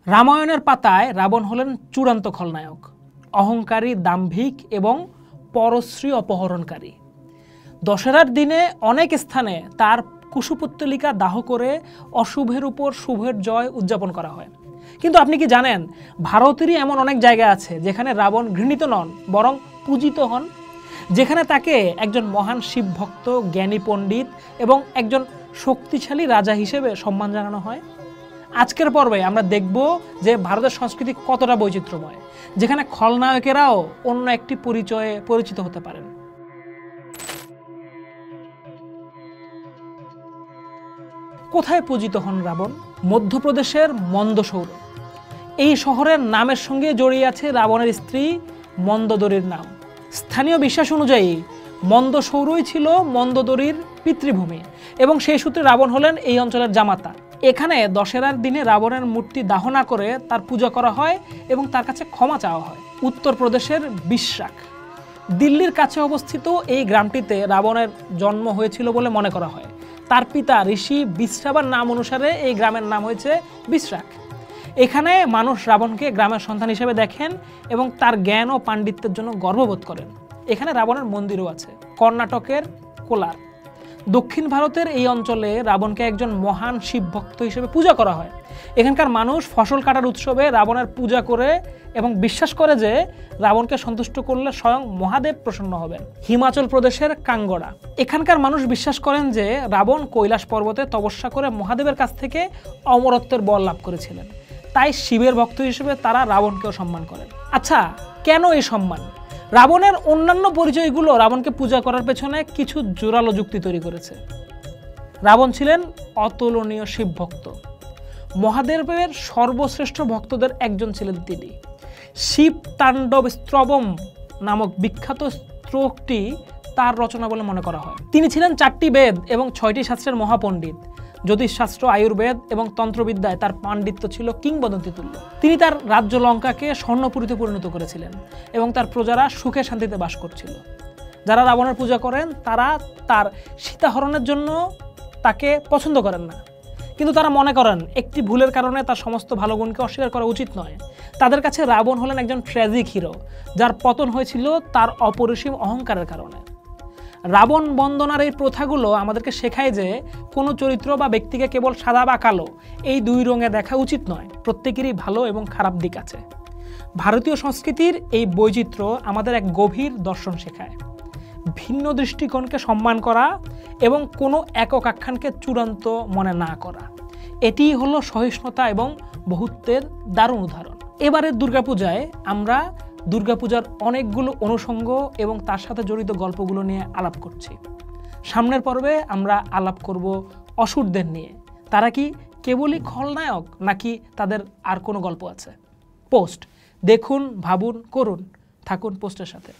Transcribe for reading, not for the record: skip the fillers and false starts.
রামায়ণের পাতায় রাবণ হলেন চূড়ান্ত খলনায়ক, অহংকারী, দাম্ভিক এবং পরশ্রী অপহরণকারী। দশেরার দিনে অনেক স্থানে তার কুশপুত্তলিকা দাহ করে অশুভের উপর শুভের জয় উদযাপন করা হয়। কিন্তু আপনি কি জানেন, ভারতেরই এমন অনেক জায়গা আছে যেখানে রাবণ ঘৃণিত নন, বরং পূজিত হন, যেখানে তাকে একজন মহান শিব ভক্ত, জ্ঞানী পণ্ডিত এবং একজন শক্তিশালী রাজা হিসেবে সম্মান জানানো হয়। আজকের পর্বে আমরা দেখব যে ভারতের সংস্কৃতি কতটা বৈচিত্র্যময়, যেখানে খলনায়কেরাও অন্য একটি পরিচয়ে পরিচিত হতে পারেন। কোথায় পূজিত হন রাবণ? মধ্যপ্রদেশের মন্দসৌর। এই শহরের নামের সঙ্গে জড়িয়ে আছে রাবণের স্ত্রী মন্দোদরীর নাম। স্থানীয় বিশ্বাস অনুযায়ী মন্দসৌরই ছিল মন্দোদরীর পিতৃভূমি এবং সেই সূত্রে রাবণ হলেন এই অঞ্চলের জামাতা। এখানে দশেরার দিনে রাবণের মূর্তি দাহ না করে তার পূজা করা হয় এবং তার কাছে ক্ষমা চাওয়া হয়। উত্তরপ্রদেশের বিশাখ। দিল্লির কাছে অবস্থিত এই গ্রামটিতে রাবণের জন্ম হয়েছিল বলে মনে করা হয়। তার পিতা ঋষি বিশ্রাবার নাম অনুসারে এই গ্রামের নাম হয়েছে বিশাখ। এখানে মানুষ রাবণকে গ্রামের সন্তান হিসেবে দেখেন এবং তার জ্ঞান ও পাণ্ডিত্যের জন্য গর্ববোধ করেন। এখানে রাবণের মন্দিরও আছে। কর্ণাটকের কোলার। দক্ষিণ ভারতের এই অঞ্চলে রাবণকে একজন মহান শিব ভক্ত হিসেবে পূজা করা হয়। এখানকার মানুষ ফসল কাটার উৎসবে রাবণের পূজা করে এবং বিশ্বাস করে যে রাবণকে সন্তুষ্ট করলে স্বয়ং মহাদেব প্রসন্ন হবেন। হিমাচল প্রদেশের কাঙ্গড়া। এখানকার মানুষ বিশ্বাস করেন যে রাবণ কৈলাস পর্বতে তপস্যা করে মহাদেবের কাছ থেকে অমরত্বের বর লাভ করেছিলেন, তাই শিবের ভক্ত হিসেবে তারা রাবণকেও সম্মান করেন। আচ্ছা, কেন এই সম্মান? রাবণের অন্যান্য পরিচয়গুলো রাবণকে পূজা করার পেছনে কিছু জোরালো যুক্তি তৈরি করেছে। রাবণ ছিলেন অতুলনীয় শিব ভক্ত। মহাদেবের সর্বশ্রেষ্ঠ ভক্তদের একজন ছিলেন তিনি। শিব তাণ্ডব স্তবম নামক বিখ্যাত শ্লোকটি তার রচনা বলে মনে করা হয়। তিনি ছিলেন 4টি বেদ এবং 6টি শাস্ত্রের মহাপণ্ডিত। জ্যোতিষশাস্ত্র, আয়ুর্বেদ এবং তন্ত্রবিদ্যায় তার পাণ্ডিত্য ছিল কিংবদন্তি তুল্য। তিনি তার রাজ্য লঙ্কাকে স্বর্ণপুরীতে পরিণত করেছিলেন এবং তার প্রজারা সুখে শান্তিতে বাস করছিল। যারা রাবণের পূজা করেন তারা তার সীতাহরণের জন্য তাকে পছন্দ করেন না, কিন্তু তারা মনে করেন একটি ভুলের কারণে তার সমস্ত ভালো গুণকে অস্বীকার করা উচিত নয়। তাদের কাছে রাবণ হলেন একজন ট্র্যাজিক হিরো, যার পতন হয়েছিল তার অপরিসীম অহংকারের কারণে। রাবণ বন্দনার এই প্রথাগুলো আমাদেরকে শেখায় যে কোনো চরিত্র বা ব্যক্তিকে কেবল সাদা বা কালো এই দুই রঙে দেখা উচিত নয়। প্রত্যেকেরই ভালো এবং খারাপ দিক আছে। ভারতীয় সংস্কৃতির এই বৈচিত্র্য আমাদের এক গভীর দর্শন শেখায়, ভিন্ন দৃষ্টিকোণকে সম্মান করা এবং কোনো একক আখ্যানকে চূড়ান্ত মনে না করা। এটিই হলো সহিষ্ণুতা এবং বহুত্বের দারুণ উদাহরণ। এবারের দুর্গাপূজায় আমরা দুর্গাপূজার অনেকগুলো অনুষঙ্গ এবং তার সাথে জড়িত গল্পগুলো নিয়ে আলাপ করছি। সামনের পর্বে আমরা আলাপ করব অসুরদের নিয়ে। তারা কি কেবলই খলনায়ক, নাকি তাদের আর কোনো গল্প আছে? পোস্ট দেখুন, ভাবুন, করুন। থাকুন পোস্টের সাথে।